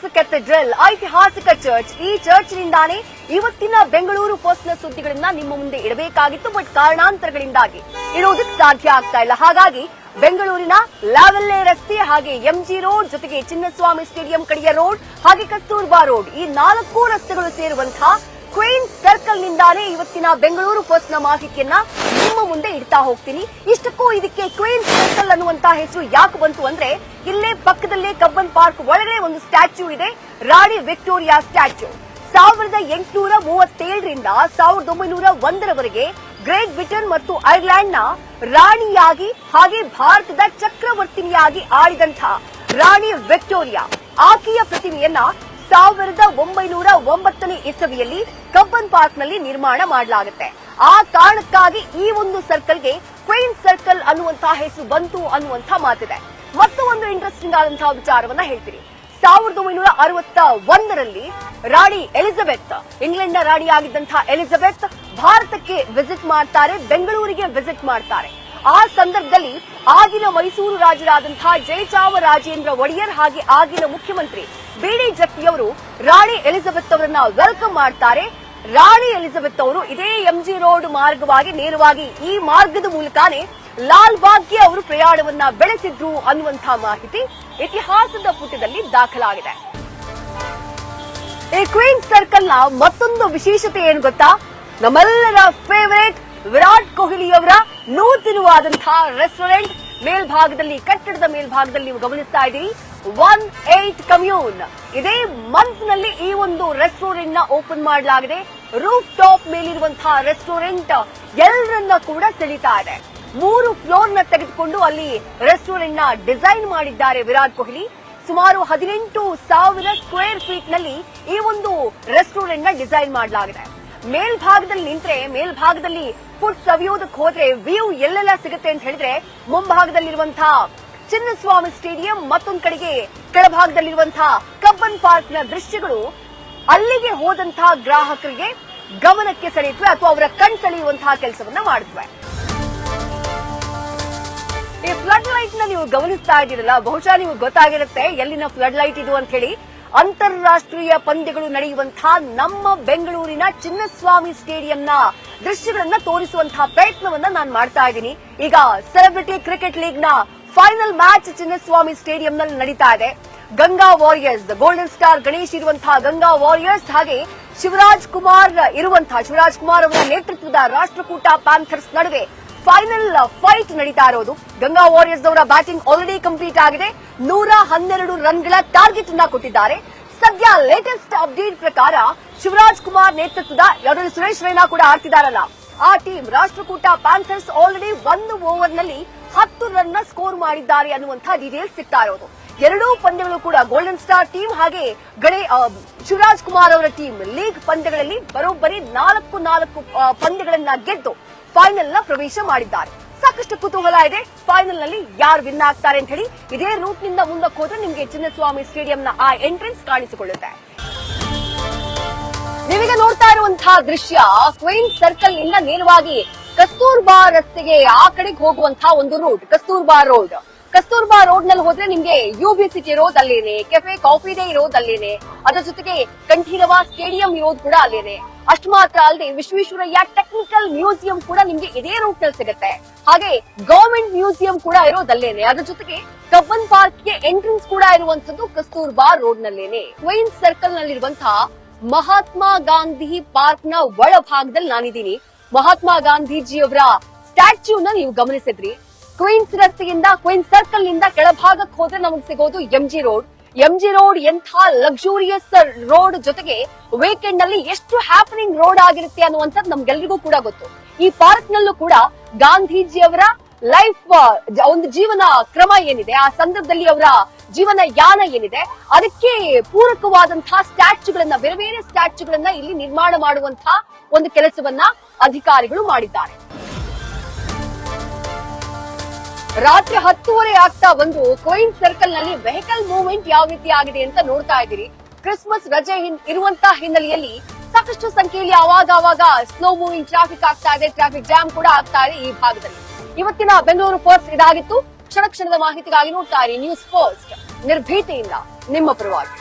Saints cathedral ಐತಿಹಾಸಿಕ church. ಈ church ನಿಂದಾನೇ ಇವತ್ತಿನ ಬೆಂಗಳೂರು ಫಸ್ಟ್ ನ ಸುದ್ದಿಗಳನ್ನ ನಿಮ್ಮ ಮುಂದೆ ಇಡಬೇಕಾಗಿತ್ತು. ಬಟ್ ಕಾರಣಾಂತರಗಳಿಂದಾಗಿ ಇಡೋದಕ್ಕೆ ಸಾಧ್ಯ ಆಗ್ತಾ ಇಲ್ಲ. ಹಾಗಾಗಿ ಬೆಂಗಳೂರಿನ ಲಾವೆಲ್ಲೆ ರಸ್ತೆ, ಹಾಗೆ ಎಂಜಿ ರೋಡ್, ಜೊತೆಗೆ ಚಿನ್ನಸ್ವಾಮಿ ಸ್ಟೇಡಿಯಂ ಕಡೆಯ ರೋಡ್, ಹಾಗೆ ಕಸ್ತೂರ್ಬಾ ರೋಡ್, ಈ 4 ರಸ್ತೆಗಳು ಸೇರುವಂತಹ ಕ್ವೀನ್ಸ್ ಸರ್ಕಲ್ ನಿಂದಾನೇ ಇವತ್ತಿನ ಬೆಂಗಳೂರು ಫಸ್ಟ್ ನ ಮಾಹಿತಿಯನ್ನ ನಿಮ್ಮ ಮುಂದೆ ಇಡ್ತಾ ಹೋಗ್ತೀನಿ. ಇಷ್ಟಕ್ಕೂ ಇದಕ್ಕೆ ಕ್ವೀನ್ಸ್ ಸರ್ಕಲ್ ಅನ್ನುವಂತ ಹೆಸರು ಯಾಕೆ ಬಂತು ಅಂದ್ರೆ, ಇಲ್ಲೇ ಪಕ್ಕದಲ್ಲೇ ಕಬ್ಬನ್ ಪಾರ್ಕ್ ಒಳಗಡೆ ಒಂದು ಸ್ಟ್ಯಾಚ್ಯೂ ಇದೆ, ರಾಣಿ ವಿಕ್ಟೋರಿಯಾ ಸ್ಟ್ಯಾಚ್ಯೂ. 1837ರಿಂದ 1901ರವರೆಗೆ ಗ್ರೇಟ್ ಬ್ರಿಟನ್ ಮತ್ತು ಐರ್ಲೆಂಡ್ ನ ರಾಣಿಯಾಗಿ ಹಾಗೆ ಭಾರತದ ಚಕ್ರವರ್ತಿನಿಯಾಗಿ ಆಳಿದಂಥ ರಾಣಿ ವಿಕ್ಟೋರಿಯಾ, ಆಕೆಯ ಪ್ರತಿಮೆಯನ್ನ 1909ನೇ ಇಸವಿಯಲ್ಲಿ ಕಬ್ಬನ್ ಪಾರ್ಕ್ ನಲ್ಲಿ ನಿರ್ಮಾಣ ಮಾಡಲಾಗುತ್ತೆ. ಆ ಕಾರಣಕ್ಕಾಗಿ ಈ ಒಂದು ಸರ್ಕಲ್ಗೆ ಕ್ವೀನ್ಸ್ ಸರ್ಕಲ್ ಅನ್ನುವಂತಹ ಹೆಸರು ಬಂತು ಅನ್ನುವಂತ ಮಾತಿದೆ. ಮತ್ತು ಒಂದು ಇಂಟ್ರೆಸ್ಟಿಂಗ್ ಆದಂತಹ ವಿಚಾರವನ್ನ ಹೇಳ್ತೀನಿ. 1961ರಲ್ಲಿ ರಾಣಿ ಎಲಿಜಬೆತ್, ಇಂಗ್ಲೆಂಡ್ ನ ರಾಣಿಯಾಗಿದ್ದಂತಹ ಎಲಿಜಬೆತ್ ಭಾರತಕ್ಕೆ ವಿಸಿಟ್ ಮಾಡ್ತಾರೆ, ಬೆಂಗಳೂರಿಗೆ ವಿಸಿಟ್ ಮಾಡ್ತಾರೆ. ಆ ಸಂದರ್ಭದಲ್ಲಿ ಆಗಿನ ಮೈಸೂರು ರಾಜರಾದಂತಹ ಜಯಚಾಮರಾಜೇಂದ್ರ ಒಡೆಯರ್ ಹಾಗೆ ಆಗಿನ ಮುಖ್ಯಮಂತ್ರಿ ಬಿಡಿ ಜತ್ತಿಯವರು ರಾಣಿ ಎಲಿಜಬೆತ್ ಅವರನ್ನ ವೆಲ್ಕಮ್ ಮಾಡ್ತಾರೆ. ರಾಣಿ ಎಲಿಜಬೆತ್ ಅವರು ಇದೇ ಎಂಜಿ ರೋಡ್ ಮಾರ್ಗವಾಗಿ ನೇರವಾಗಿ ಈ ಮಾರ್ಗದ ಮೂಲಕನೇ ಲಾಲ್ ಬಾಗ್ಗೆ ಅವರು ಪ್ರಯಾಣವನ್ನ ಬೆಳೆಸಿದ್ರು ಅನ್ನುವಂತಹ ಮಾಹಿತಿ ಇತಿಹಾಸದ ಪುಟದಲ್ಲಿ ದಾಖಲಾಗಿದೆ. ಈ ಕ್ವೀನ್ಸ್ ಸರ್ಕಲ್ ನ ಮತ್ತೊಂದು ವಿಶೇಷತೆ ಏನು ಗೊತ್ತಾ? ನಮ್ಮೆಲ್ಲರ ಫೇವರೇಟ್ ವಿರಾಟ್ ಕೊಹ್ಲಿಯವರ ನೂತನವಾದಂತಹ ರೆಸ್ಟೋರೆಂಟ್ ಮೇಲ್ಭಾಗದಲ್ಲಿ, ಕಟ್ಟಡದ ಮೇಲ್ಭಾಗದಲ್ಲಿ ನೀವು ಗಮನಿಸ್ತಾ ಇದ್ದೀರಿ, 18 ಕಮ್ಯೂನ್. ಇದೇ ಮಂತ್ ನಲ್ಲಿ ಈ ಒಂದು ರೆಸ್ಟೋರೆಂಟ್ ನ ಓಪನ್ ಮಾಡಲಾಗಿದೆ. ರೂಫ್ ಟಾಪ್ ಮೇಲಿರುವಂತಹ ರೆಸ್ಟೋರೆಂಟ್ ಎಲ್ಲರನ್ನ ಕೂಡ ಸೆಳೀತಾ ಇದೆ. 3 ಫ್ಲೋರ್ ನ ತೆಗೆದುಕೊಂಡು ಅಲ್ಲಿ ರೆಸ್ಟೋರೆಂಟ್ ನ ಡಿಸೈನ್ ಮಾಡಿದ್ದಾರೆ ವಿರಾಟ್ ಕೊಹ್ಲಿ. ಸುಮಾರು 18,000 ಸ್ಕ್ವೇರ್ ಫೀಟ್ ನಲ್ಲಿ ಈ ಒಂದು ರೆಸ್ಟೋರೆಂಟ್ ನ ಡಿಸೈನ್ ಮಾಡಲಾಗಿದೆ. ಮೇಲ್ಭಾಗದಲ್ಲಿ ನಿಂತ್ರೆ, ಮೇಲ್ಭಾಗದಲ್ಲಿ ಫುಡ್ ಸವಿಯೋದಕ್ಕೆ ಹೋದ್ರೆ ವ್ಯೂ ಎಲ್ಲೆಲ್ಲ ಸಿಗುತ್ತೆ ಅಂತ ಹೇಳಿದ್ರೆ, ಮುಂಭಾಗದಲ್ಲಿರುವಂತಹ ಚಿನ್ನಸ್ವಾಮಿ ಸ್ಟೇಡಿಯಂ, ಮತ್ತೊಂದು ಕಡೆಗೆ ಕೆಳಭಾಗದಲ್ಲಿರುವಂತಹ ಕಬ್ಬನ್ ಪಾರ್ಕ್ ನ ದೃಶ್ಯಗಳು ಅಲ್ಲಿಗೆ ಹೋದಂತಹ ಗ್ರಾಹಕರಿಗೆ ಗಮನಕ್ಕೆ ಸೆಳೆಯುತ್ತವೆ ಅಥವಾ ಅವರ ಕಣ್ ಸೆಳೆಯುವಂತಹ ಕೆಲಸವನ್ನ ಮಾಡುತ್ತವೆ. ಈ ಫ್ಲಡ್ ಲೈಟ್ ನ ನೀವು ಗಮನಿಸ್ತಾ ಇದ್ದೀರಲ್ಲ, ಬಹುಶಃ ನೀವು ಗೊತ್ತಾಗಿರುತ್ತೆ ಎಲ್ಲಿನ ಫ್ಲಡ್ ಲೈಟ್ ಇದು ಅಂತ ಹೇಳಿ. ಅಂತಾರಾಷ್ಟ್ರೀಯ ಪಂದ್ಯಗಳು ನಡೆಯುವಂತಹ ನಮ್ಮ ಬೆಂಗಳೂರಿನ ಚಿನ್ನಸ್ವಾಮಿ ಸ್ಟೇಡಿಯಂನ ದೃಶ್ಯಗಳನ್ನ ತೋರಿಸುವಂತಹ ಪ್ರಯತ್ನವನ್ನ ನಾನು ಮಾಡ್ತಾ ಇದ್ದೀನಿ. ಈಗ ಸೆಲೆಬ್ರಿಟಿ ಕ್ರಿಕೆಟ್ ಲೀಗ್ ನ ಫೈನಲ್ ಮ್ಯಾಚ್ ಚಿನ್ನಸ್ವಾಮಿ ಸ್ಟೇಡಿಯಂನಲ್ಲಿ ನಡೀತಾ ಇದೆ. Ganga warriors, golden star Ganesh ಇರುವಂತಹ ಗಂಗಾ ವಾರಿಯರ್ಸ್ ಹಾಗೆ ಶಿವರಾಜ್ ಕುಮಾರ್ ಅವರ ನೇತೃತ್ವದ ರಾಷ್ಟ್ರಕೂಟ ಪ್ಯಾಂಥರ್ಸ್ ನಡುವೆ ಫೈನಲ್ ಫೈಟ್ ನಡೀತಾ ಇರೋದು. ಗಂಗಾ ವಾರಿಯರ್ಸ್ ಅವರ ಬ್ಯಾಟಿಂಗ್ ಆಲ್ರೆಡಿ ಕಂಪ್ಲೀಟ್ ಆಗಿದೆ. 112 ರನ್ಗಳ ಟಾರ್ಗೆಟ್ ಅನ್ನ ಕೊಟ್ಟಿದ್ದಾರೆ. ಸದ್ಯ ಲೇಟೆಸ್ಟ್ ಅಪ್ಡೇಟ್ ಪ್ರಕಾರ ಶಿವರಾಜ್ ಕುಮಾರ್ ನೇತೃತ್ವದ ಯಾರು ಸುರೇಶ್ ರೈನಾ ಕೂಡ ಆಡ್ತಿದಾರಲ್ಲ, ಆ team Rashtrakuta panthers already 1 over ನಲ್ಲಿ 10 ರನ್ ಸ್ಕೋರ್ ಮಾಡಿದ್ದಾರೆ ಅನ್ನುವಂತಹ ಡೀಟೇಲ್ಸ್ ಸಿಗ್ತಾ ಇರೋದು. 2 ಪಂದ್ಯಗಳು ಕೂಡ ಗೋಲ್ಡನ್ ಸ್ಟಾರ್ ಟೀಮ್ ಹಾಗೆ ಶಿವರಾಜ್ ಕುಮಾರ್ ಅವರ ಟೀಮ್ ಲೀಗ್ ಪಂದ್ಯಗಳಲ್ಲಿ ಬರೋಬ್ಬರಿ 4 ಪಂದ್ಯಗಳನ್ನ ಗೆದ್ದು ಫೈನಲ್ ನ ಪ್ರವೇಶ ಮಾಡಿದ್ದಾರೆ. ಸಾಕಷ್ಟು ಕುತೂಹಲ ಇದೆ ಫೈನಲ್ ನಲ್ಲಿ ಯಾರು ವಿನ್ ಆಗ್ತಾರೆ ಅಂತ ಹೇಳಿ. ಇದೇ ರೂಟ್ ನಿಂದ ಮುಂದಕ್ಕೆ ಹೋದ್ರೆ ನಿಮಗೆ ಚಿನ್ನಸ್ವಾಮಿ ಸ್ಟೇಡಿಯಂನ ಆ ಎಂಟ್ರೆನ್ಸ್ ಕಾಣಿಸಿಕೊಳ್ಳುತ್ತೆ. ನೀವೀಗ ನೋಡ್ತಾ ಇರುವಂತಹ ದೃಶ್ಯ ಕ್ವೀನ್ಸ್ ಸರ್ಕಲ್ ನಿಂದ ನೇರವಾಗಿ ಕಸ್ತೂರ್ಬಾ ರಸ್ತೆಗೆ ಆ ಕಡೆಗೆ ಹೋಗುವಂತಹ ಒಂದು ರೂಟ್, ಕಸ್ತೂರ್ಬಾ ರೋಡ್ ನಲ್ಲಿ ಹೋದ್ರೆ ನಿಮ್ಗೆ ಯುಬಿ ಸಿಟಿ ಇರೋದು ಅಲ್ಲೇನೆ, ಕೆಫೆ ಕಾಫಿ ಡೇ ಇರೋದು ಅಲ್ಲೇನೆ, ಅದರ ಜೊತೆಗೆ ಕಂಠೀರವ ಸ್ಟೇಡಿಯಂ ಇರೋದು ಕೂಡ ಅಲ್ಲೇನೆ. ಅಷ್ಟು ಮಾತ್ರ ಅಲ್ಲದೆ ವಿಶ್ವೇಶ್ವರಯ್ಯ ಟೆಕ್ನಿಕಲ್ ಮ್ಯೂಸಿಯಂ ಕೂಡ ನಿಮ್ಗೆ ಇದೇ ರೂಟ್ ನಲ್ಲಿ ಸಿಗುತ್ತೆ. ಹಾಗೆ ಗವರ್ಮೆಂಟ್ ಮ್ಯೂಸಿಯಂ ಕೂಡ ಇರೋದಲ್ಲೇನೆ. ಅದ್ರ ಜೊತೆಗೆ ಕಬ್ಬನ್ ಪಾರ್ಕ್ ಗೆ ಎಂಟ್ರೆನ್ಸ್ ಕೂಡ ಇರುವಂತದ್ದು ಕಸ್ತೂರ್ಬಾ ರೋಡ್ ನಲ್ಲೇನೆ. ಕ್ವೀನ್ಸ್ ಸರ್ಕಲ್ ನಲ್ಲಿರುವಂತಹ ಮಹಾತ್ಮ ಗಾಂಧಿ ಪಾರ್ಕ್ ನ ಒಳಭಾಗದಲ್ಲಿ ನಾನಿದ್ದೀನಿ. ಮಹಾತ್ಮ ಗಾಂಧೀಜಿಯವರ ಸ್ಟ್ಯಾಚ್ಯೂನ ನೀವು ಗಮನಿಸಿದ್ರಿ. ಕ್ವೀನ್ಸ್ ರಸ್ತೆಯಿಂದ, ಕ್ವೀನ್ಸ್ ಸರ್ಕಲ್ ನಿಂದ ಕೆಳಭಾಗಕ್ಕೆ ಹೋದ್ರೆ ನಮಗೆ ಸಿಗೋದು ಎಂಜಿ ರೋಡ್. ಎಂಥ ಲಕ್ಸುರಿಯಸ್ ರೋಡ್, ಜೊತೆಗೆ ವೀಕೆಂಡ್ ನಲ್ಲಿ ಎಷ್ಟು ಹ್ಯಾಪನಿಂಗ್ ರೋಡ್ ಆಗಿರುತ್ತೆ ಅನ್ನುವಂಥದ್ದು ನಮ್ಗೆಲ್ರಿಗೂ ಕೂಡ ಗೊತ್ತು. ಈ ಪಾರ್ಕ್ ನಲ್ಲೂ ಕೂಡ ಗಾಂಧೀಜಿಯವರ ಲೈಫ್, ಒಂದು ಜೀವನ ಕ್ರಮ ಏನಿದೆ, ಆ ಸಂದರ್ಭದಲ್ಲಿ ಅವರ ಜೀವನ ಯಾನ ಏನಿದೆ, ಅದಕ್ಕೆ ಪೂರಕವಾದಂತಹ ಸ್ಟ್ಯಾಚ್ಯೂಗಳನ್ನ, ಬೇರೆ ಬೇರೆ ಸ್ಟ್ಯಾಚ್ಯೂಗಳನ್ನ ಇಲ್ಲಿ ನಿರ್ಮಾಣ ಮಾಡುವಂತಹ ಒಂದು ಕೆಲಸವನ್ನ ಅಧಿಕಾರಿಗಳು ಮಾಡಿದ್ದಾರೆ. ರಾತ್ರಿ 10:30 ಆಗ್ತಾ ಬಂದು ಕ್ವೀನ್ಸ್ ಸರ್ಕಲ್ ನಲ್ಲಿ ವೆಹಿಕಲ್ ಮೂವ್ಮೆಂಟ್ ಯಾವ ರೀತಿ ಆಗಿದೆ ಅಂತ ನೋಡ್ತಾ ಇದ್ದೀರಿ. ಕ್ರಿಸ್ಮಸ್ ರಜೆ ಇರುವಂತಹ ಹಿನ್ನೆಲೆಯಲ್ಲಿ ಸಾಕಷ್ಟು ಸಂಖ್ಯೆಯಲ್ಲಿ ಅವಾಗ ಸ್ಲೋ ಮೂವಿಂಗ್ ಟ್ರಾಫಿಕ್ ಆಗ್ತಾ ಇದೆ, ಟ್ರಾಫಿಕ್ ಜಾಮ್ ಕೂಡ ಆಗ್ತಾ ಇದೆ ಈ ಭಾಗದಲ್ಲಿ. ಇವತ್ತಿನ ಬೆಂಗಳೂರು ಫಸ್ಟ್ ಇದಾಗಿತ್ತು. ಕ್ಷಣ ಕ್ಷಣದ ಮಾಹಿತಿಗಾಗಿ ನೋಡ್ತಾ ಇರಿ ನ್ಯೂಸ್ ಫಸ್ಟ್, ನಿರ್ಭೀತಿಯಿಂದ ನಿಮ್ಮ ಪರವಾಗಿ.